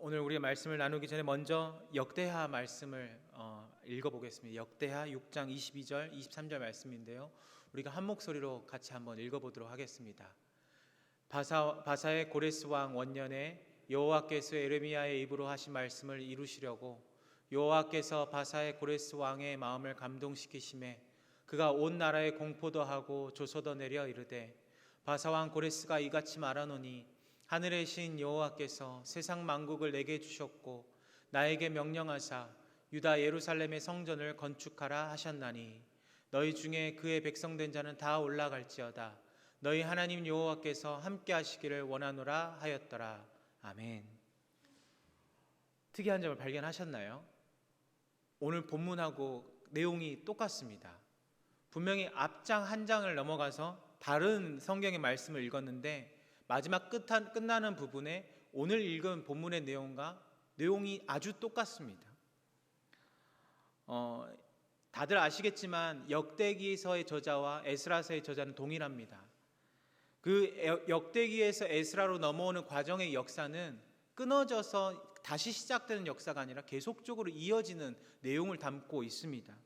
오늘 우리가 말씀을 나누기 전에 먼저 역대하 말씀을 읽어보겠습니다. 역대하 6장 22절, 23절 말씀인데요. 우리가 한 목소리로 같이 한번 읽어보도록 하겠습니다. 바사의 고레스 왕 원년에 여호와께서 에레미야의 입으로 하신 말씀을 이루시려고 여호와께서 바사의 고레스 왕의 마음을 감동시키심에 그가 온 나라에 공포도 하고 조서도 내려 이르되 바사 왕 고레스가 이같이 말하노니 하늘의 신 여호와께서 세상 만국을 내게 주셨고 나에게 명령하사 유다 예루살렘의 성전을 건축하라 하셨나니 너희 중에 그의 백성된 자는 다 올라갈지어다. 너희 하나님 여호와께서 함께 하시기를 원하노라 하였더라. 아멘. 특이한 점을 발견하셨나요? 오늘 본문하고 내용이 똑같습니다. 분명히 앞장 한 장을 넘어가서 다른 성경의 말씀을 읽었는데 마지막 끝나는 부분에 오늘 읽은 본문의 내용이 아주 똑같습니다. 다들 아시겠지만 역대기서의 저자와 에스라서의 저자는 동일합니다. 그 역대기에서 에스라로 넘어오는 과정의 역사는 끊어져서 다시 시작되는 역사가 아니라 계속적으로 이어지는 내용을 담고 있습니다.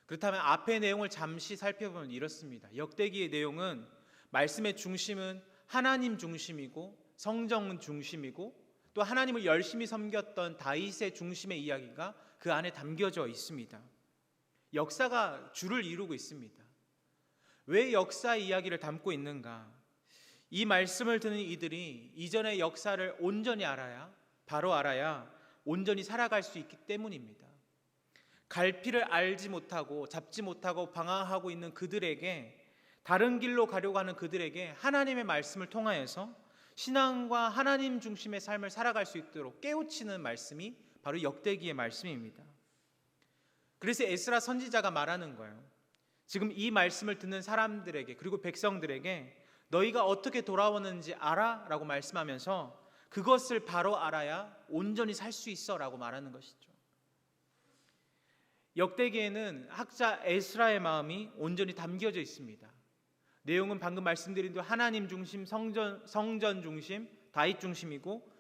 그렇다면 앞의 내용을 잠시 살펴보면 이렇습니다. 역대기의 내용은 말씀의 중심은 하나님 중심이고 성전 중심이고 또 하나님을 열심히 섬겼던 다윗의 중심의 이야기가 그 안에 담겨져 있습니다. 역사가 주를 이루고 있습니다. 왜 역사 이야기를 담고 있는가? 이 말씀을 듣는 이들이 이전의 역사를 온전히 바로 알아야 온전히 살아갈 수 있기 때문입니다. 갈피를 알지 못하고 잡지 못하고 방황하고 있는 그들에게, 다른 길로 가려고 하는 그들에게 하나님의 말씀을 통하여서 신앙과 하나님 중심의 삶을 살아갈 수 있도록 깨우치는 말씀이 바로 역대기의 말씀입니다. 그래서 에스라 선지자가 말하는 거예요. 지금 이 말씀을 듣는 사람들에게, 그리고 백성들에게 너희가 어떻게 돌아오는지 알아? 라고 말씀하면서 그것을 바로 알아야 온전히 살 수 있어 라고 말하는 것이죠. 역대기에는 학자 에스라의 마음이 온전히 담겨져 있습니다. 내용은 방금 말씀드린 대로 하나님 중심, 성전 중심, 다윗 중심이고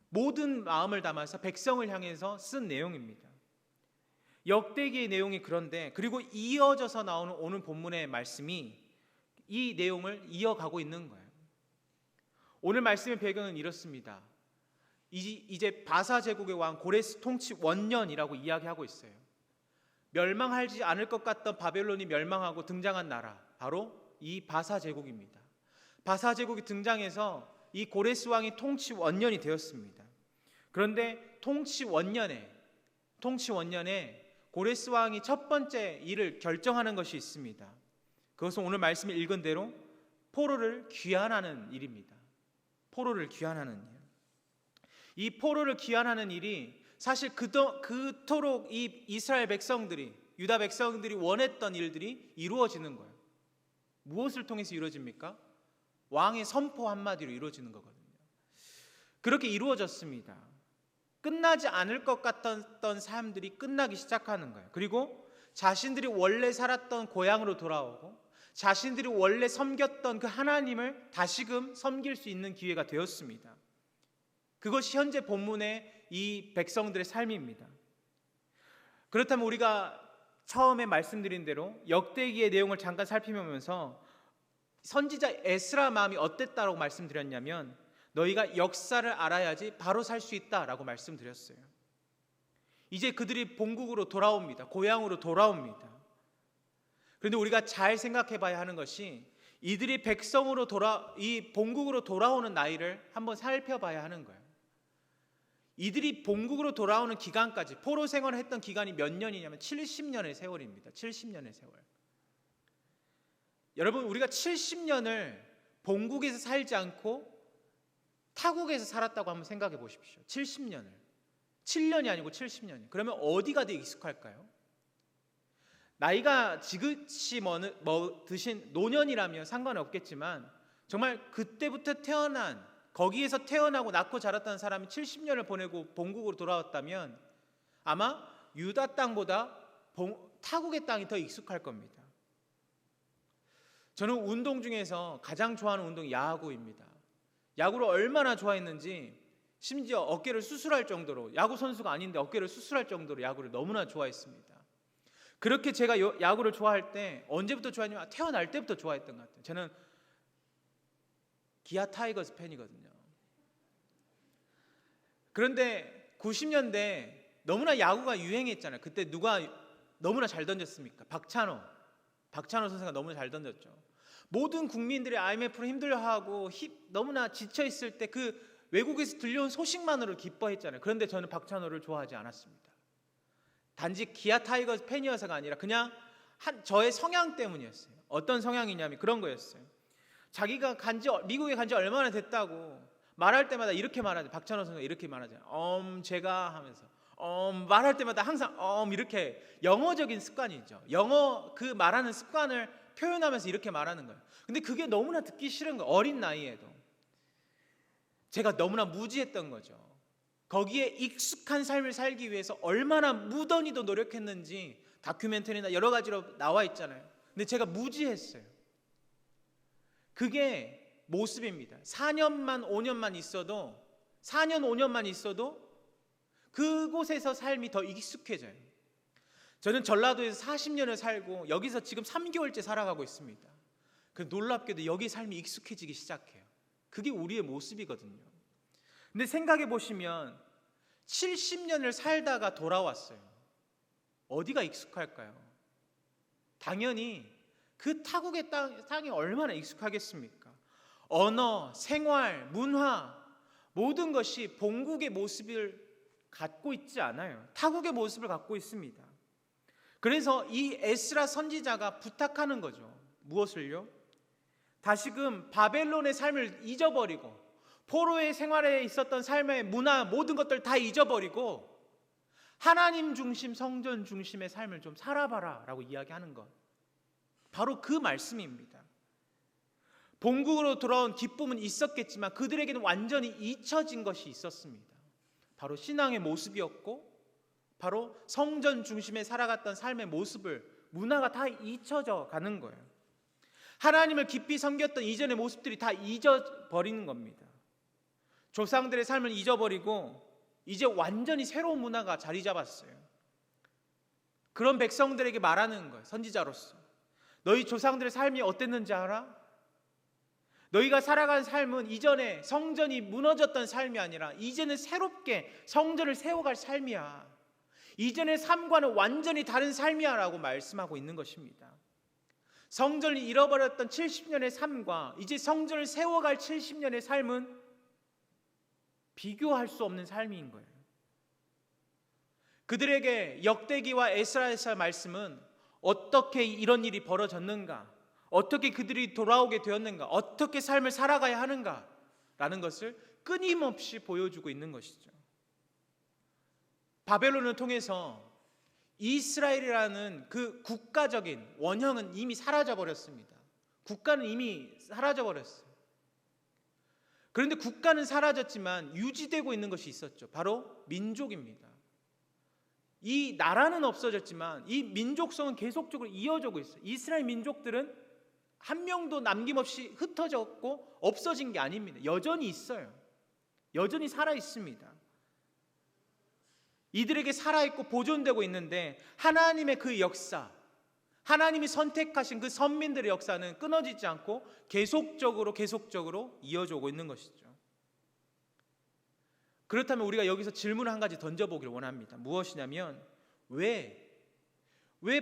모든 마음을 담아서 백성을 향해서 쓴 내용입니다. 역대기의 내용이 그런데, 그리고 이어져서 나오는 오늘 본문의 말씀이 이 내용을 이어가고 있는 거예요. 오늘 말씀의 배경은 이렇습니다. 이제 바사 제국의 왕 고레스 통치 원년이라고 이야기하고 있어요. 멸망하지 않을 것 같던 바벨론이 멸망하고 등장한 나라, 바로 이 바사 제국입니다. 바사 제국이 등장해서 이 고레스 왕이 통치 원년이 되었습니다. 그런데 통치 원년에 고레스 왕이 첫 번째 일을 결정하는 것이 있습니다. 그것은 오늘 말씀을 읽은 대로 포로를 귀환하는 일입니다. 포로를 귀환하는 일. 이 포로를 귀환하는 일이 사실 그토록 이 이스라엘 백성들이, 유다 백성들이 원했던 일들이 이루어지는 거예요. 무엇을 통해서 이루어집니까? 왕의 선포 한마디로 이루어지는 거거든요. 그렇게 이루어졌습니다. 끝나지 않을 것 같았던 삶들이 끝나기 시작하는 거예요. 그리고 자신들이 원래 살았던 고향으로 돌아오고 자신들이 원래 섬겼던 그 하나님을 다시금 섬길 수 있는 기회가 되었습니다. 그것이 현재 본문의 이 백성들의 삶입니다. 그렇다면 우리가 처음에 말씀드린 대로 역대기의 내용을 잠깐 살피면서 선지자 에스라 마음이 어땠다고 말씀드렸냐면, 너희가 역사를 알아야지 바로 살 수 있다라고 말씀드렸어요. 이제 그들이 본국으로 돌아옵니다. 고향으로 돌아옵니다. 그런데 우리가 잘 생각해 봐야 하는 것이, 이들이 이 본국으로 돌아오는 나이를 한번 살펴봐야 하는 거예요. 이들이 본국으로 돌아오는 기간까지, 포로 생활을 했던 기간이 몇 년이냐면 70년의 세월입니다. 70년의 세월. 여러분, 우리가 70년을 본국에서 살지 않고 타국에서 살았다고 한번 생각해 보십시오. 70년을. 7년이 아니고 70년. 그러면 어디가 더 익숙할까요? 나이가 지긋이 드신 노년이라면 상관은 없겠지만, 정말 그때부터 거기에서 태어나고 낳고 자랐다는 사람이 70년을 보내고 본국으로 돌아왔다면 아마 유다 땅보다 타국의 땅이 더 익숙할 겁니다. 저는 운동 중에서 가장 좋아하는 운동이 야구입니다. 야구를 얼마나 좋아했는지 심지어 어깨를 수술할 정도로, 야구 선수가 아닌데 어깨를 수술할 정도로 야구를 너무나 좋아했습니다. 그렇게 제가 야구를 좋아할 때 언제부터 좋아했냐면 태어날 때부터 좋아했던 것 같아요. 저는 기아 타이거즈 팬이거든요. 그런데 90년대 너무나 야구가 유행했잖아요. 그때 누가 너무나 잘 던졌습니까? 박찬호 선수가 너무나 잘 던졌죠. 모든 국민들이 IMF로 힘들어하고 너무나 지쳐있을 때 그 외국에서 들려온 소식만으로 기뻐했잖아요. 그런데 저는 박찬호를 좋아하지 않았습니다. 단지 기아 타이거즈 팬이어서가 아니라 그냥 저의 성향 때문이었어요. 어떤 성향이냐면 그런 거였어요. 자기가 미국에 간지 얼마나 됐다고 말할 때마다 이렇게 말하죠. 박찬호 선수가 이렇게 말하잖아요. 제가 하면서 말할 때마다 항상 이렇게 영어적인 습관이죠. 영어 그 말하는 습관을 표현하면서 이렇게 말하는 거예요. 근데 그게 너무나 듣기 싫은 거예요. 어린 나이에도. 제가 너무나 무지했던 거죠. 거기에 익숙한 삶을 살기 위해서 얼마나 무던히도 노력했는지 다큐멘터리나 여러 가지로 나와 있잖아요. 근데 제가 무지했어요. 그게 모습입니다. 4년, 5년만 있어도 그곳에서 삶이 더 익숙해져요. 저는 전라도에서 40년을 살고 여기서 지금 3개월째 살아가고 있습니다. 그 놀랍게도 여기 삶이 익숙해지기 시작해요. 그게 우리의 모습이거든요. 근데 생각해 보시면 70년을 살다가 돌아왔어요. 어디가 익숙할까요? 당연히 그 타국의 땅이 얼마나 익숙하겠습니까? 언어, 생활, 문화 모든 것이 본국의 모습을 갖고 있지 않아요. 타국의 모습을 갖고 있습니다. 그래서 이 에스라 선지자가 부탁하는 거죠. 무엇을요? 다시금 바벨론의 삶을 잊어버리고 포로의 생활에 있었던 삶의 문화 모든 것들 다 잊어버리고 하나님 중심, 성전 중심의 삶을 좀 살아봐라 라고 이야기하는 것, 바로 그 말씀입니다. 본국으로 돌아온 기쁨은 있었겠지만 그들에게는 완전히 잊혀진 것이 있었습니다. 바로 신앙의 모습이었고 바로 성전 중심에 살아갔던 삶의 문화가 다 잊혀져 가는 거예요. 하나님을 깊이 섬겼던 이전의 모습들이 다 잊어버리는 겁니다. 조상들의 삶을 잊어버리고 이제 완전히 새로운 문화가 자리 잡았어요. 그런 백성들에게 말하는 거예요. 선지자로서 너희 조상들의 삶이 어땠는지 알아? 너희가 살아간 삶은 이전에 성전이 무너졌던 삶이 아니라 이제는 새롭게 성전을 세워갈 삶이야. 이전의 삶과는 완전히 다른 삶이야 라고 말씀하고 있는 것입니다. 성전을 잃어버렸던 70년의 삶과 이제 성전을 세워갈 70년의 삶은 비교할 수 없는 삶인 거예요. 그들에게 역대기와 에스라에서 말씀은 어떻게 이런 일이 벌어졌는가, 어떻게 그들이 돌아오게 되었는가, 어떻게 삶을 살아가야 하는가라는 것을 끊임없이 보여주고 있는 것이죠. 바벨론을 통해서 이스라엘이라는 그 국가적인 원형은 이미 사라져버렸습니다. 국가는 이미 사라져버렸어요. 그런데 국가는 사라졌지만 유지되고 있는 것이 있었죠. 바로 민족입니다. 이 나라는 없어졌지만 이 민족성은 계속적으로 이어지고 있어요. 이스라엘 민족들은 한 명도 남김없이 흩어졌고 없어진 게 아닙니다. 여전히 있어요. 여전히 살아 있습니다. 이들에게 살아있고 보존되고 있는데 하나님의 그 역사, 하나님이 선택하신 그 선민들의 역사는 끊어지지 않고 계속적으로 이어지고 있는 것이죠. 그렇다면 우리가 여기서 질문을 한 가지 던져보길 원합니다. 무엇이냐면 왜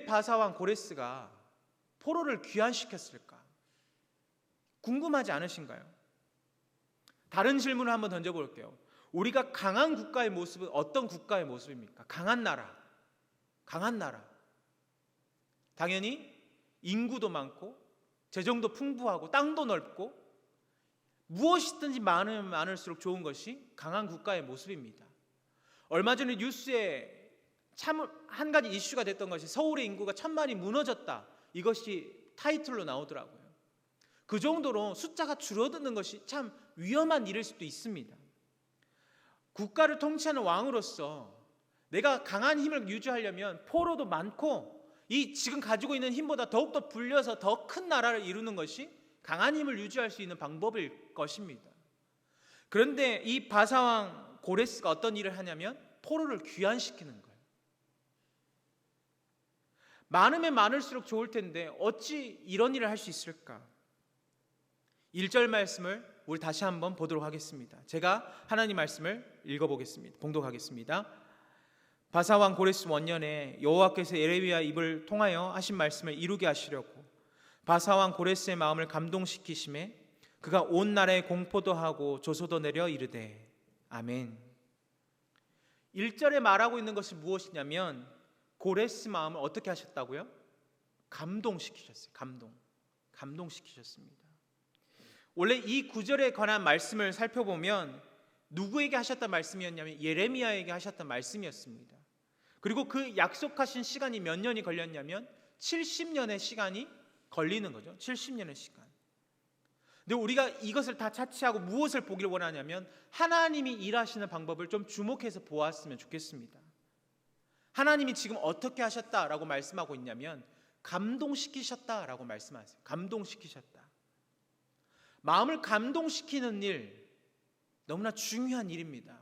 바사왕 고레스가 포로를 귀환시켰을까? 궁금하지 않으신가요? 다른 질문을 한번 던져볼게요. 우리가 강한 국가의 모습은 어떤 국가의 모습입니까? 강한 나라. 당연히 인구도 많고 재정도 풍부하고 땅도 넓고 무엇이든지 많으면 많을수록 좋은 것이 강한 국가의 모습입니다. 얼마 전에 뉴스에 참 한 가지 이슈가 됐던 것이 서울의 인구가 1000만이 무너졌다. 이것이 타이틀로 나오더라고요. 그 정도로 숫자가 줄어드는 것이 참 위험한 일일 수도 있습니다. 국가를 통치하는 왕으로서 내가 강한 힘을 유지하려면 포로도 많고 이 지금 가지고 있는 힘보다 더욱더 불려서 더 큰 나라를 이루는 것이 강한 힘을 유지할 수 있는 방법일 것입니다. 그런데 이 바사왕 고레스가 어떤 일을 하냐면 포로를 귀환시키는 거예요. 많으면 많을수록 좋을 텐데 어찌 이런 일을 할 수 있을까? 1절 말씀을 우리 다시 한번 보도록 하겠습니다. 제가 하나님 말씀을 읽어보겠습니다. 봉독하겠습니다. 바사왕 고레스 원년에 여호와께서 예레미야 입을 통하여 하신 말씀을 이루게 하시려고 바사왕 고레스의 마음을 감동시키심에 그가 온 나라에 공포도 하고 조소도 내려 이르되 아멘. 1절에 말하고 있는 것이 무엇이냐면 고레스 마음을 어떻게 하셨다고요? 감동시키셨어요. 감동시키셨습니다. 원래 이 9절에 관한 말씀을 살펴보면 누구에게 하셨던 말씀이었냐면 예레미야에게 하셨던 말씀이었습니다. 그리고 그 약속하신 시간이 몇 년이 걸렸냐면 70년의 시간이 걸리는 거죠. 70년의 시간. 근데 우리가 이것을 다 차치하고 무엇을 보길 원하냐면 하나님이 일하시는 방법을 좀 주목해서 보았으면 좋겠습니다. 하나님이 지금 어떻게 하셨다라고 말씀하고 있냐면 감동시키셨다라고 말씀하세요. 감동시키셨다. 마음을 감동시키는 일, 너무나 중요한 일입니다.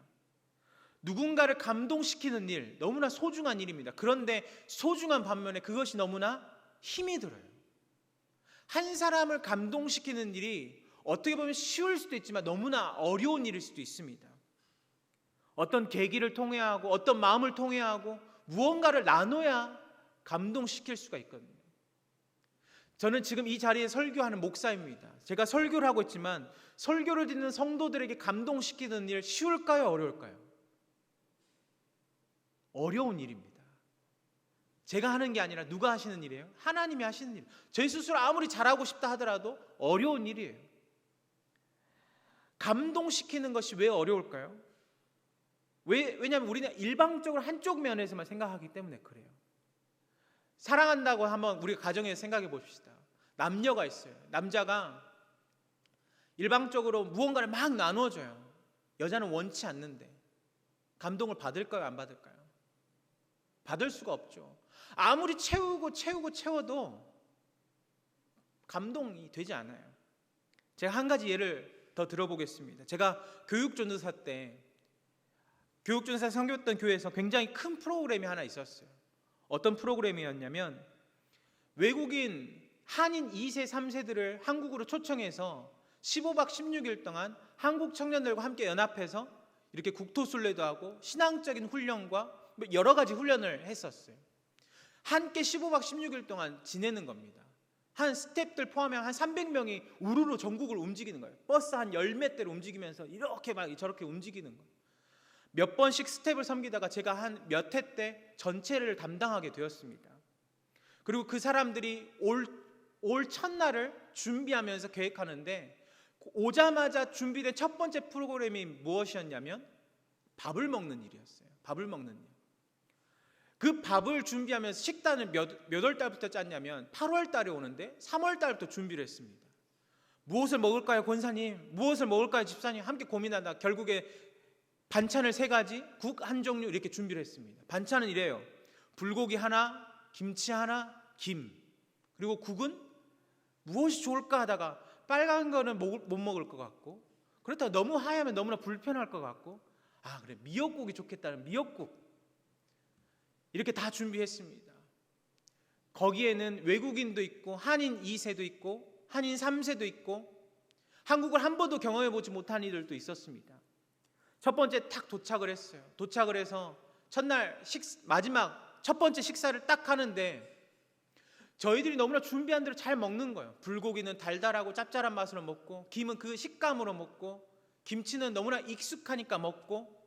누군가를 감동시키는 일, 너무나 소중한 일입니다. 그런데 소중한 반면에 그것이 너무나 힘이 들어요. 한 사람을 감동시키는 일이 어떻게 보면 쉬울 수도 있지만 너무나 어려운 일일 수도 있습니다. 어떤 계기를 통해 하고 어떤 마음을 통해 하고 무언가를 나눠야 감동시킬 수가 있거든요. 저는 지금 이 자리에 설교하는 목사입니다. 제가 설교를 하고 있지만 설교를 듣는 성도들에게 감동시키는 일 쉬울까요? 어려울까요? 어려운 일입니다. 제가 하는 게 아니라 누가 하시는 일이에요? 하나님이 하시는 일. 저희 스스로 아무리 잘하고 싶다 하더라도 어려운 일이에요. 감동시키는 것이 왜 어려울까요? 왜냐하면 우리는 일방적으로 한쪽 면에서만 생각하기 때문에 그래요. 사랑한다고 한번 우리 가정에서 생각해 봅시다. 남녀가 있어요. 남자가 일방적으로 무언가를 막 나눠줘요. 여자는 원치 않는데 감동을 받을까요? 안 받을까요? 받을 수가 없죠. 아무리 채워도 감동이 되지 않아요. 제가 한 가지 예를 더 들어보겠습니다. 제가 교육전도사 때 교육전도사 섬겼던 교회에서 굉장히 큰 프로그램이 하나 있었어요. 어떤 프로그램이었냐면 외국인 한인 2세, 3세들을 한국으로 초청해서 15박 16일 동안 한국 청년들과 함께 연합해서 이렇게 국토순례도 하고 신앙적인 훈련과 여러 가지 훈련을 했었어요. 함께 15박 16일 동안 지내는 겁니다. 한 스태프들 포함해 한 300명이 우르르 전국을 움직이는 거예요. 버스 한 10몇 대를 움직이면서 이렇게 막 저렇게 움직이는 거예요. 몇 번씩 스텝을 섬기다가 제가 한 몇 해 때 전체를 담당하게 되었습니다. 그리고 그 사람들이 올 첫날을 준비하면서 계획하는데 오자마자 준비된 첫 번째 프로그램이 무엇이었냐면 밥을 먹는 일이었어요. 밥을 먹는 일. 그 밥을 준비하면서 식단을 몇 월 달부터 짰냐면 8월 달에 오는데 3월 달부터 준비를 했습니다. 무엇을 먹을까요, 권사님? 무엇을 먹을까요, 집사님? 함께 고민하다 결국에 반찬을 3가지, 국 한 종류 이렇게 준비를 했습니다. 반찬은 이래요. 불고기 하나, 김치 하나, 김. 그리고 국은 무엇이 좋을까 하다가 빨간 거는 못 먹을 것 같고 그렇다고 너무 하얗면 너무나 불편할 것 같고 그래 미역국이 좋겠다는 미역국 이렇게 다 준비했습니다. 거기에는 외국인도 있고 한인 2세도 있고 한인 3세도 있고 한국을 한 번도 경험해보지 못한 이들도 있었습니다. 첫 번째 딱 도착을 했어요. 도착을 해서 첫날 마지막 첫 번째 식사를 딱 하는데 저희들이 너무나 준비한 대로 잘 먹는 거예요. 불고기는 달달하고 짭짤한 맛으로 먹고 김은 그 식감으로 먹고 김치는 너무나 익숙하니까 먹고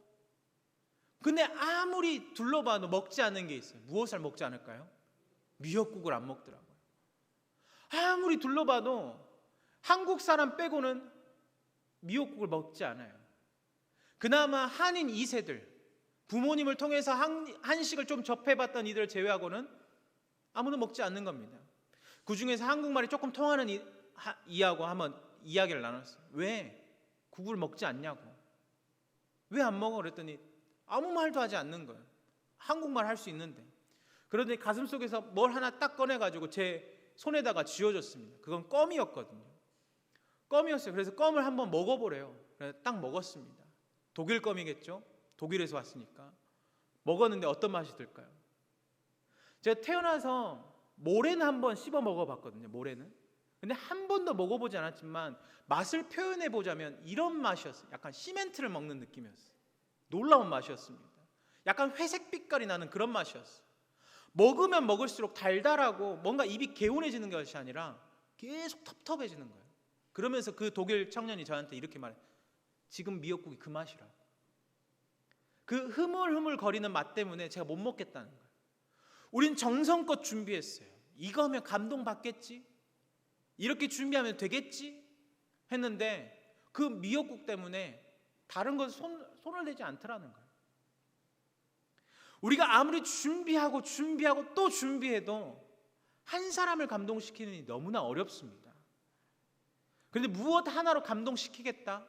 근데 아무리 둘러봐도 먹지 않는 게 있어요. 무엇을 먹지 않을까요? 미역국을 안 먹더라고요. 아무리 둘러봐도 한국 사람 빼고는 미역국을 먹지 않아요. 그나마 한인 2세들 부모님을 통해서 한식을 좀 접해봤던 이들을 제외하고는 아무도 먹지 않는 겁니다. 그 중에서 한국말이 조금 통하는 이하고 한번 이야기를 나눴어요. 왜 국을 먹지 않냐고. 왜 안 먹어? 그랬더니 아무 말도 하지 않는 거예요. 한국말 할 수 있는데. 그런데 가슴속에서 뭘 하나 딱 꺼내가지고 제 손에다가 쥐어줬습니다. 그건 껌이었거든요. 껌이었어요. 그래서 껌을 한번 먹어보래요. 그래서 딱 먹었습니다. 독일 껌이겠죠? 독일에서 왔으니까. 먹었는데 어떤 맛이 들까요? 제가 태어나서 모래는 한번 씹어 먹어봤거든요. 모래는. 근데 한 번도 먹어보지 않았지만 맛을 표현해 보자면 이런 맛이었어요. 약간 시멘트를 먹는 느낌이었어요. 놀라운 맛이었습니다. 약간 회색 빛깔이 나는 그런 맛이었어요. 먹으면 먹을수록 달달하고 뭔가 입이 개운해지는 것이 아니라 계속 텁텁해지는 거예요. 그러면서 그 독일 청년이 저한테 이렇게 말해요. 지금 미역국이 그 맛이라고. 그 흐물흐물 거리는 맛 때문에 제가 못 먹겠다는 거예요. 우린 정성껏 준비했어요. 이거 하면 감동받겠지? 이렇게 준비하면 되겠지? 했는데 그 미역국 때문에 다른 건 손을 대지 않더라는 거예요. 우리가 아무리 준비하고 또 준비해도 한 사람을 감동시키는 일이 너무나 어렵습니다. 그런데 무엇 하나로 감동시키겠다?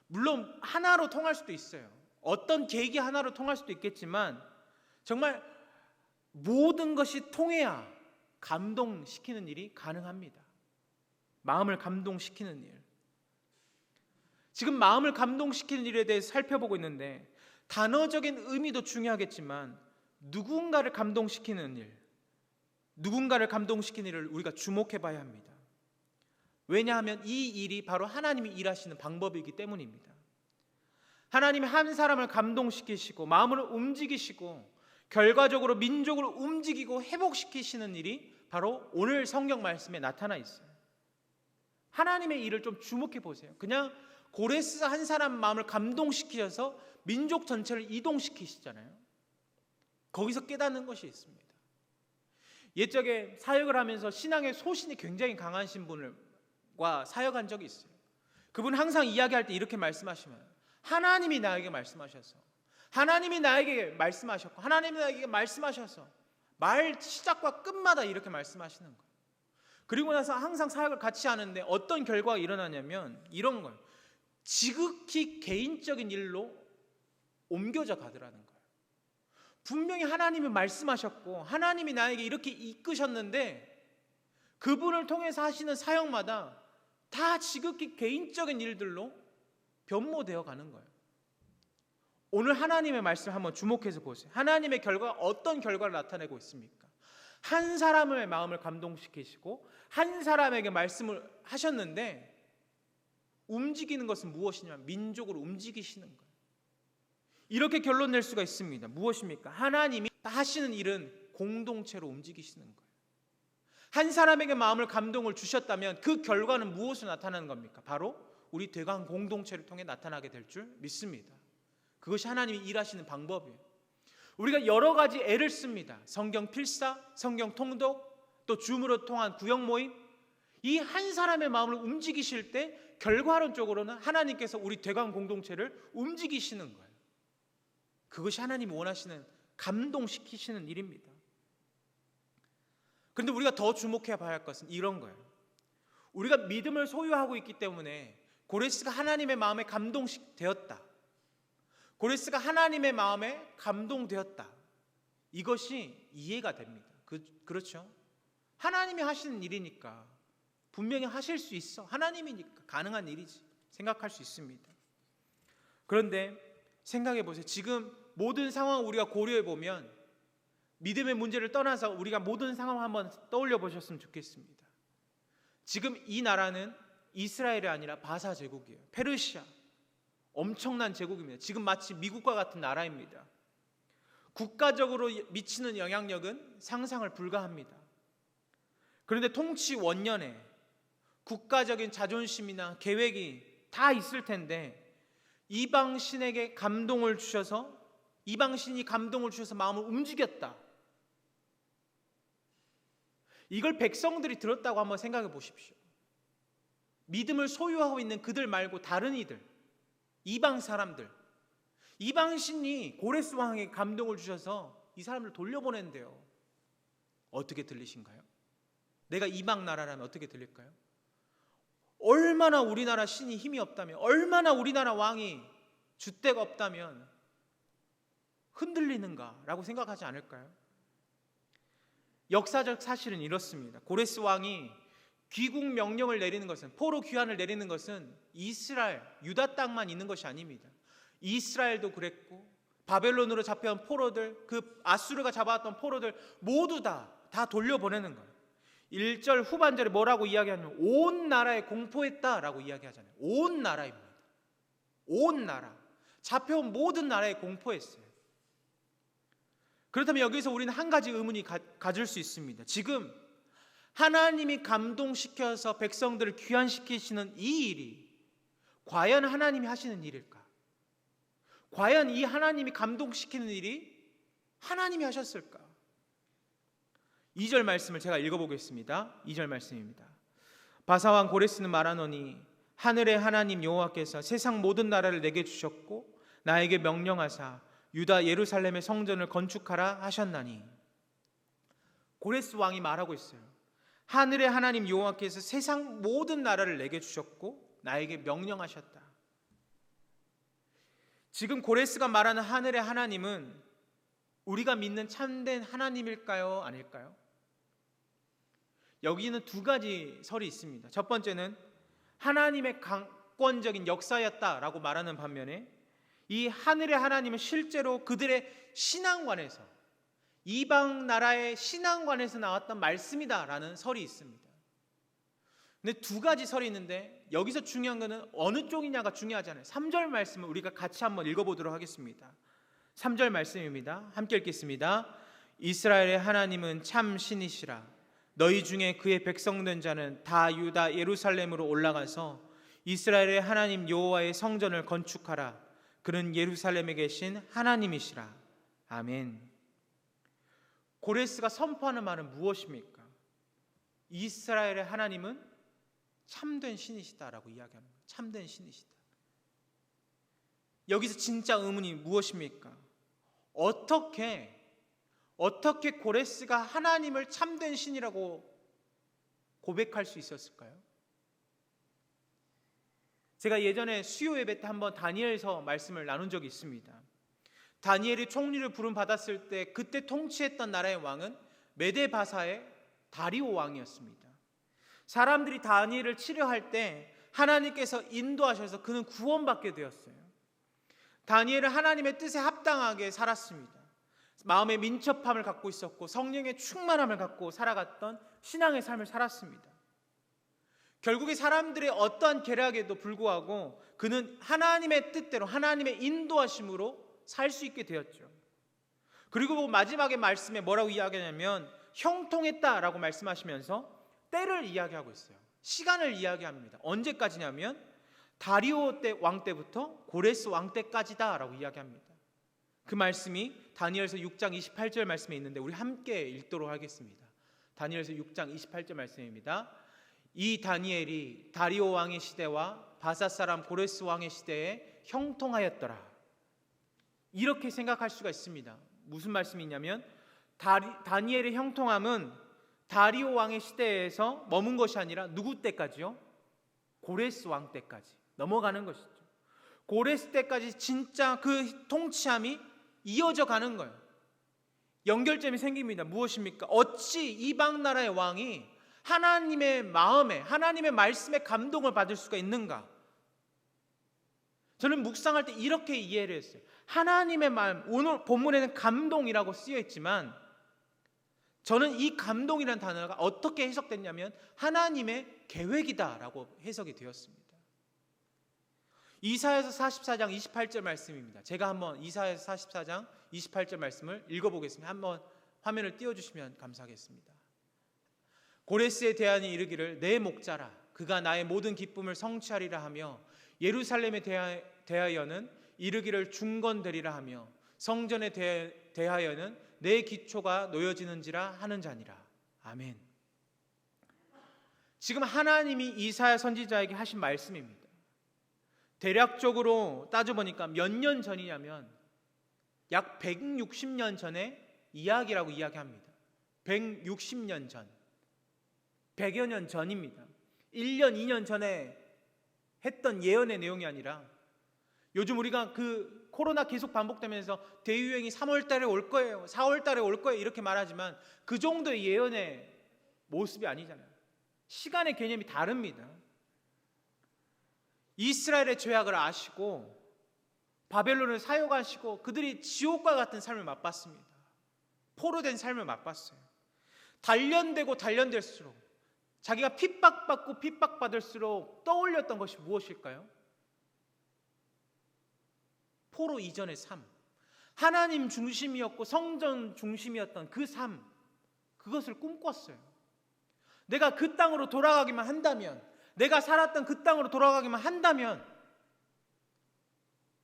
물론 하나로 통할 수도 있어요. 어떤 계기 하나로 통할 수도 있겠지만 정말 모든 것이 통해야 감동시키는 일이 가능합니다. 마음을 감동시키는 일. 지금 마음을 감동시키는 일에 대해서 살펴보고 있는데 단어적인 의미도 중요하겠지만 누군가를 감동시키는 일을 우리가 주목해 봐야 합니다. 왜냐하면 이 일이 바로 하나님이 일하시는 방법이기 때문입니다. 하나님이 한 사람을 감동시키시고 마음을 움직이시고 결과적으로 민족을 움직이고 회복시키시는 일이 바로 오늘 성경 말씀에 나타나 있어요. 하나님의 일을 좀 주목해 보세요. 그냥 고레스 한 사람 마음을 감동시키셔서 민족 전체를 이동시키시잖아요. 거기서 깨닫는 것이 있습니다. 옛적에 사역을 하면서 신앙의 소신이 굉장히 강하신 분과 사역한 적이 있어요. 그분 항상 이야기할 때 이렇게 말씀하시면 하나님이 나에게 말씀하셔서 하나님이 나에게 말씀하셨고 하나님이 나에게 말씀하셔서 말 시작과 끝마다 이렇게 말씀하시는 거예요. 그리고 나서 항상 사역을 같이 하는데 어떤 결과가 일어나냐면 이런 거예요. 지극히 개인적인 일로 옮겨져 가더라는 거예요. 분명히 하나님이 말씀하셨고 하나님이 나에게 이렇게 이끄셨는데 그분을 통해서 하시는 사역마다 다 지극히 개인적인 일들로 변모되어 가는 거예요. 오늘 하나님의 말씀 한번 주목해서 보세요. 하나님의 결과가 어떤 결과를 나타내고 있습니까? 한 사람의 마음을 감동시키시고 한 사람에게 말씀을 하셨는데 움직이는 것은 무엇이냐면 민족을 움직이시는 거예요. 이렇게 결론 낼 수가 있습니다. 무엇입니까? 하나님이 하시는 일은 공동체로 움직이시는 거예요. 한 사람에게 마음을 감동을 주셨다면 그 결과는 무엇으로 나타나는 겁니까? 바로 우리 대강 공동체를 통해 나타나게 될 줄 믿습니다. 그것이 하나님이 일하시는 방법이에요. 우리가 여러 가지 애를 씁니다. 성경 필사, 성경 통독, 또 줌으로 통한 구역 모임. 이 한 사람의 마음을 움직이실 때 결과론적으로는 하나님께서 우리 대강 공동체를 움직이시는 거예요. 그것이 하나님이 원하시는 감동시키시는 일입니다. 그런데 우리가 더 주목해 봐야 할 것은 이런 거예요. 우리가 믿음을 소유하고 있기 때문에 고레스가 하나님의 마음에 감동되었다. 고레스가 하나님의 마음에 감동되었다. 이것이 이해가 됩니다. 그렇죠? 하나님이 하시는 일이니까 분명히 하실 수 있어. 하나님이니까 가능한 일이지. 생각할 수 있습니다. 그런데 생각해 보세요. 지금 모든 상황을 우리가 고려해 보면 믿음의 문제를 떠나서 우리가 모든 상황을 한번 떠올려 보셨으면 좋겠습니다. 지금 이 나라는 이스라엘이 아니라 바사 제국이에요. 페르시아. 엄청난 제국입니다. 지금 마치 미국과 같은 나라입니다. 국가적으로 미치는 영향력은 상상을 불가합니다. 그런데 통치 원년에 국가적인 자존심이나 계획이 다 있을 텐데 이방신에게 감동을 주셔서 이방신이 감동을 주셔서 마음을 움직였다. 이걸 백성들이 들었다고 한번 생각해 보십시오. 믿음을 소유하고 있는 그들 말고 다른 이들, 이방 사람들, 이방신이 고레스 왕에게 감동을 주셔서 이 사람을 돌려보낸대요. 어떻게 들리신가요? 내가 이방 나라라면 어떻게 들릴까요? 얼마나 우리나라 신이 힘이 없다면, 얼마나 우리나라 왕이 줏대가 없다면 흔들리는가라고 생각하지 않을까요? 역사적 사실은 이렇습니다. 고레스 왕이 귀국 명령을 내리는 것은, 포로 귀환을 내리는 것은 이스라엘, 유다 땅만 있는 것이 아닙니다. 이스라엘도 그랬고 바벨론으로 잡혀온 포로들, 그 아수르가 잡아왔던 포로들 모두 다 돌려보내는 거예요. 1절 후반절에 뭐라고 이야기하냐면 온 나라에 공포했다라고 이야기하잖아요. 온 나라입니다. 온 나라, 잡혀온 모든 나라에 공포했어요. 그렇다면 여기서 우리는 한 가지 의문이 가질 수 있습니다. 지금 하나님이 감동시켜서 백성들을 귀환시키시는 이 일이 과연 하나님이 하시는 일일까? 과연 이 하나님이 감동시키는 일이 하나님이 하셨을까? 2절 말씀을 제가 읽어보겠습니다. 2절 말씀입니다. 바사왕 고레스는 말하노니 하늘의 하나님 여호와께서 세상 모든 나라를 내게 주셨고 나에게 명령하사 유다 예루살렘의 성전을 건축하라 하셨나니. 고레스 왕이 말하고 있어요. 하늘의 하나님 여호와께서 세상 모든 나라를 내게 주셨고 나에게 명령하셨다. 지금 고레스가 말하는 하늘의 하나님은 우리가 믿는 참된 하나님일까요? 아닐까요? 여기는 두 가지 설이 있습니다. 첫 번째는 하나님의 강권적인 역사였다라고 말하는 반면에 이 하늘의 하나님은 실제로 그들의 신앙관에서, 이방 나라의 신앙관에서 나왔던 말씀이다라는 설이 있습니다. 근데 두 가지 설이 있는데 여기서 중요한 것은 어느 쪽이냐가 중요하잖아요. 3절 말씀을 우리가 같이 한번 읽어보도록 하겠습니다. 3절 말씀입니다. 함께 읽겠습니다. 이스라엘의 하나님은 참 신이시라. 너희 중에 그의 백성된 자는 다 유다 예루살렘으로 올라가서 이스라엘의 하나님 여호와의 성전을 건축하라. 그는 예루살렘에 계신 하나님이시라. 아멘. 고레스가 선포하는 말은 무엇입니까? 이스라엘의 하나님은 참된 신이시다라고 이야기하는 거예요. 참된 신이시다. 여기서 진짜 의문이 무엇입니까? 어떻게 고레스가 하나님을 참된 신이라고 고백할 수 있었을까요? 제가 예전에 수요 예배 때 한번 다니엘서 말씀을 나눈 적이 있습니다. 다니엘이 총리를 부름받았을 때 그때 통치했던 나라의 왕은 메데바사의 다리오 왕이었습니다. 사람들이 다니엘을 치료할 때 하나님께서 인도하셔서 그는 구원받게 되었어요. 다니엘은 하나님의 뜻에 합당하게 살았습니다. 마음의 민첩함을 갖고 있었고 성령의 충만함을 갖고 살아갔던 신앙의 삶을 살았습니다. 결국에 사람들의 어떠한 계략에도 불구하고 그는 하나님의 뜻대로 하나님의 인도하심으로 살 수 있게 되었죠. 그리고 마지막에 말씀에 뭐라고 이야기하냐면 형통했다라고 말씀하시면서 때를 이야기하고 있어요. 시간을 이야기합니다. 언제까지냐면 다리오 왕 때부터 고레스 왕 때까지다라고 이야기합니다. 그 말씀이 다니엘서 6장 28절 말씀에 있는데 우리 함께 읽도록 하겠습니다. 다니엘서 6장 28절 말씀입니다. 이 다니엘이 다리오 왕의 시대와 바사 사람 고레스 왕의 시대에 형통하였더라. 이렇게 생각할 수가 있습니다. 무슨 말씀이냐면 다니엘의 형통함은 다리오 왕의 시대에서 머문 것이 아니라 누구 때까지요? 고레스 왕 때까지 넘어가는 것이죠. 고레스 때까지 진짜 그 통치함이 이어져 가는 거예요. 연결점이 생깁니다. 무엇입니까? 어찌 이방 나라의 왕이 하나님의 마음에, 하나님의 말씀에 감동을 받을 수가 있는가? 저는 묵상할 때 이렇게 이해를 했어요. 하나님의 마음, 오늘 본문에는 감동이라고 쓰여 있지만 저는 이 감동이라는 단어가 어떻게 해석됐냐면 하나님의 계획이다라고 해석이 되었습니다. 이사야서 44장 28절 말씀입니다. 제가 한번 이사야서 44장 28절 말씀을 읽어보겠습니다. 한번 화면을 띄워주시면 감사하겠습니다. 고레스에 대하니 이르기를 내 목자라 그가 나의 모든 기쁨을 성취하리라 하며 예루살렘에 대하여는 이르기를 중건되리라 하며 성전에 대하여는 내 기초가 놓여지는지라 하는 자니라. 아멘. 지금 하나님이 이사야 선지자에게 하신 말씀입니다. 대략적으로 따져보니까 몇 년 전이냐면 약 160년 전의 이야기라고 이야기합니다. 160년 전, 100여 년 전입니다. 1년, 2년 전에 했던 예언의 내용이 아니라 요즘 우리가 그 코로나 계속 반복되면서 대유행이 3월 달에 올 거예요, 4월 달에 올 거예요 이렇게 말하지만 그 정도의 예언의 모습이 아니잖아요. 시간의 개념이 다릅니다. 이스라엘의 죄악을 아시고 바벨론을 사용하시고 그들이 지옥과 같은 삶을 맛봤습니다. 포로된 삶을 맛봤어요. 단련되고 단련될수록 자기가 핍박받고 핍박받을수록 떠올렸던 것이 무엇일까요? 포로 이전의 삶, 하나님 중심이었고 성전 중심이었던 그 삶, 그것을 꿈꿨어요. 내가 그 땅으로 돌아가기만 한다면, 내가 살았던 그 땅으로 돌아가기만 한다면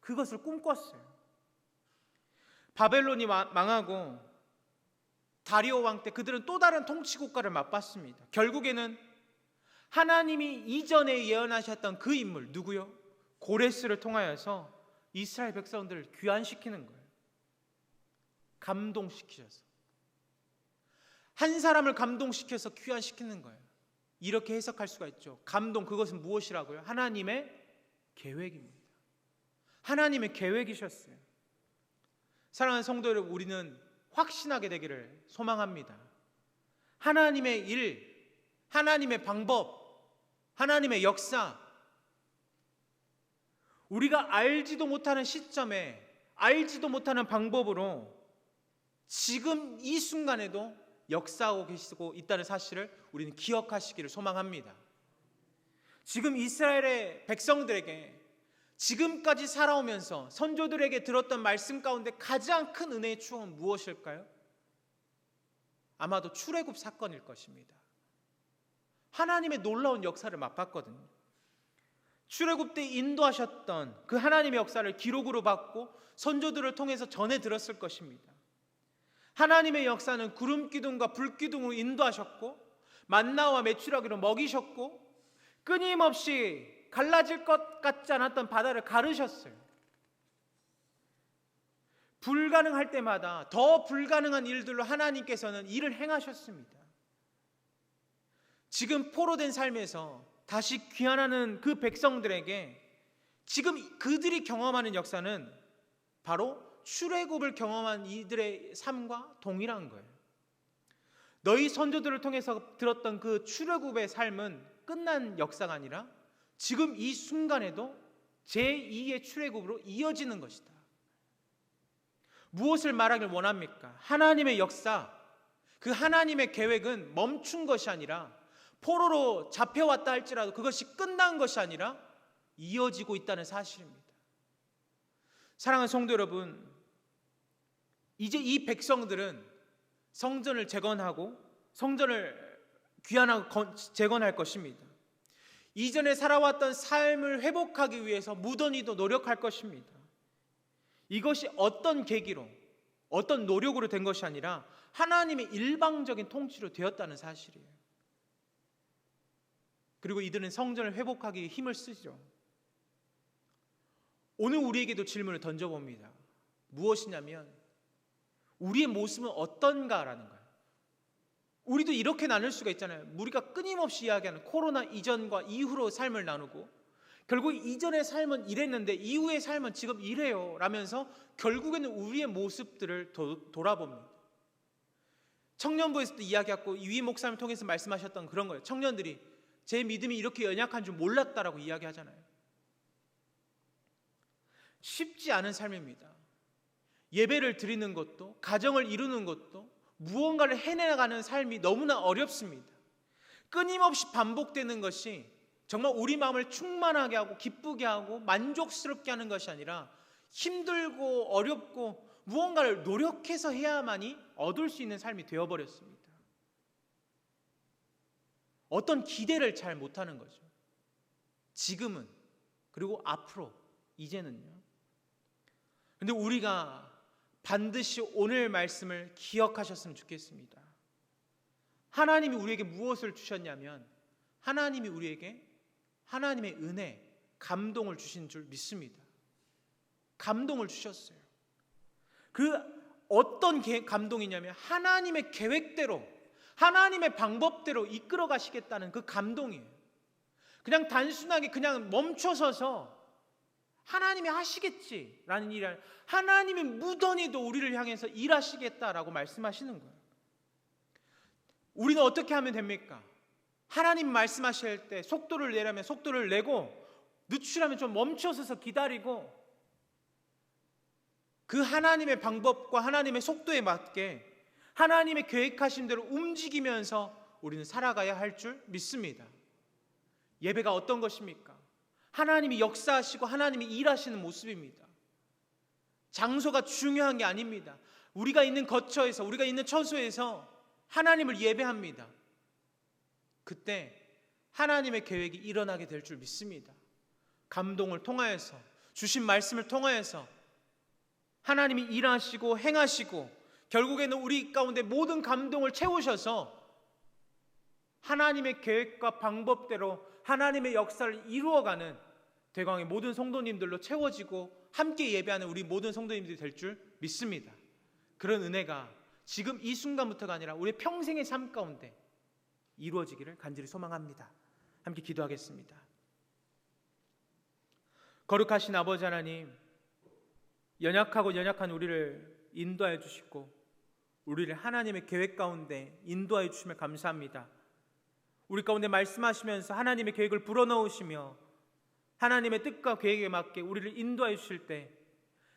그것을 꿈꿨어요. 바벨론이 망하고 다리오 왕 때 그들은 또 다른 통치 국가를 맛봤습니다. 결국에는 하나님이 이전에 예언하셨던 그 인물, 누구요? 고레스를 통하여서 이스라엘 백성들을 귀환시키는 거예요. 감동시키셔서. 한 사람을 감동시켜서 귀환시키는 거예요. 이렇게 해석할 수가 있죠. 감동, 그것은 무엇이라고요? 하나님의 계획입니다. 하나님의 계획이셨어요. 사랑하는 성도 여러분, 우리는 확신하게 되기를 소망합니다. 하나님의 일, 하나님의 방법, 하나님의 역사, 우리가 알지도 못하는 시점에 알지도 못하는 방법으로 지금 이 순간에도 역사하고 계시고 있다는 사실을 우리는 기억하시기를 소망합니다. 지금 이스라엘의 백성들에게 지금까지 살아오면서 선조들에게 들었던 말씀 가운데 가장 큰 은혜의 추억은 무엇일까요? 아마도 출애굽 사건일 것입니다. 하나님의 놀라운 역사를 맛봤거든요. 출애굽 때 인도하셨던 그 하나님의 역사를 기록으로 받고 선조들을 통해서 전해 들었을 것입니다. 하나님의 역사는 구름 기둥과 불 기둥으로 인도하셨고 만나와 메추라기로 먹이셨고 끊임없이 갈라질 것 같지 않았던 바다를 가르셨어요. 불가능할 때마다 더 불가능한 일들로 하나님께서는 일을 행하셨습니다. 지금 포로된 삶에서 다시 귀환하는 그 백성들에게 지금 그들이 경험하는 역사는 바로 출애굽을 경험한 이들의 삶과 동일한 거예요. 너희 선조들을 통해서 들었던 그 출애굽의 삶은 끝난 역사가 아니라 지금 이 순간에도 제2의 출애굽으로 이어지는 것이다. 무엇을 말하길 원합니까? 하나님의 역사, 그 하나님의 계획은 멈춘 것이 아니라 포로로 잡혀왔다 할지라도 그것이 끝난 것이 아니라 이어지고 있다는 사실입니다. 사랑하는 성도 여러분, 이제 이 백성들은 성전을 재건하고 성전을 귀환하고 재건할 것입니다. 이전에 살아왔던 삶을 회복하기 위해서 무던히도 노력할 것입니다. 이것이 어떤 계기로, 어떤 노력으로 된 것이 아니라 하나님의 일방적인 통치로 되었다는 사실이에요. 그리고 이들은 성전을 회복하기 위해 힘을 쓰죠. 오늘 우리에게도 질문을 던져봅니다. 무엇이냐면 우리의 모습은 어떤가라는 거예요. 우리도 이렇게 나눌 수가 있잖아요. 우리가 끊임없이 이야기하는 코로나 이전과 이후로 삶을 나누고 결국 이전의 삶은 이랬는데 이후의 삶은 지금 이래요 라면서 결국에는 우리의 모습들을 돌아봅니다. 청년부에서도 이야기했고 유희 목사님을 통해서 말씀하셨던 그런 거예요. 청년들이 제 믿음이 이렇게 연약한 줄 몰랐다라고 이야기하잖아요. 쉽지 않은 삶입니다. 예배를 드리는 것도 가정을 이루는 것도 무언가를 해내가는 삶이 너무나 어렵습니다. 끊임없이 반복되는 것이 정말 우리 마음을 충만하게 하고 기쁘게 하고 만족스럽게 하는 것이 아니라 힘들고 어렵고 무언가를 노력해서 해야만이 얻을 수 있는 삶이 되어버렸습니다. 어떤 기대를 잘 못하는 거죠. 지금은 그리고 앞으로 이제는요. 근데 우리가 반드시 오늘 말씀을 기억하셨으면 좋겠습니다. 하나님이 우리에게 무엇을 주셨냐면 하나님이 우리에게 하나님의 은혜, 감동을 주신 줄 믿습니다. 감동을 주셨어요. 그 어떤 감동이냐면 하나님의 계획대로 하나님의 방법대로 이끌어 가시겠다는 그 감동이에요. 그냥 단순하게 그냥 멈춰서서 하나님이 하시겠지라는 일을 하나님이 무던히도 우리를 향해서 일하시겠다라고 말씀하시는 거예요. 우리는 어떻게 하면 됩니까? 하나님 말씀하실 때 속도를 내려면 속도를 내고, 늦추려면 좀 멈춰서서 기다리고, 그 하나님의 방법과 하나님의 속도에 맞게 하나님의 계획하신 대로 움직이면서 우리는 살아가야 할 줄 믿습니다. 예배가 어떤 것입니까? 하나님이 역사하시고 하나님이 일하시는 모습입니다. 장소가 중요한 게 아닙니다. 우리가 있는 거처에서, 우리가 있는 처소에서 하나님을 예배합니다. 그때 하나님의 계획이 일어나게 될 줄 믿습니다. 감동을 통하여서, 주신 말씀을 통하여서 하나님이 일하시고 행하시고, 결국에는 우리 가운데 모든 감동을 채우셔서 하나님의 계획과 방법대로 하나님의 역사를 이루어가는 대광의 모든 성도님들로 채워지고 함께 예배하는 우리 모든 성도님들이 될 줄 믿습니다. 그런 은혜가 지금 이 순간부터가 아니라 우리 평생의 삶 가운데 이루어지기를 간절히 소망합니다. 함께 기도하겠습니다. 거룩하신 아버지 하나님, 연약하고 연약한 우리를 인도하여 주시고 우리를 하나님의 계획 가운데 인도하여 주시며 감사합니다. 우리 가운데 말씀하시면서 하나님의 계획을 불어넣으시며 하나님의 뜻과 계획에 맞게 우리를 인도하여 주실 때,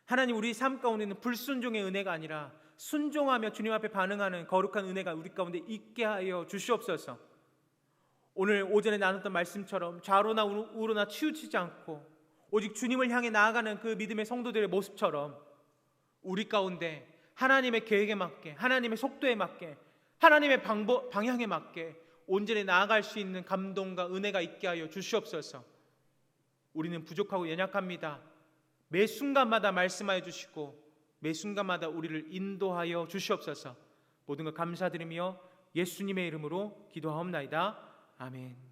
하나님, 우리 삶 가운데는 불순종의 은혜가 아니라 순종하며 주님 앞에 반응하는 거룩한 은혜가 우리 가운데 있게 하여 주시옵소서. 오늘 오전에 나눴던 말씀처럼 좌로나 우로나 치우치지 않고 오직 주님을 향해 나아가는 그 믿음의 성도들의 모습처럼 우리 가운데 하나님의 계획에 맞게, 하나님의 속도에 맞게, 하나님의 방향에 맞게 온전히 나아갈 수 있는 감동과 은혜가 있게 하여 주시옵소서. 우리는 부족하고 연약합니다. 매 순간마다 말씀하여 주시고 매 순간마다 우리를 인도하여 주시옵소서. 모든 것 감사드리며 예수님의 이름으로 기도하옵나이다. 아멘.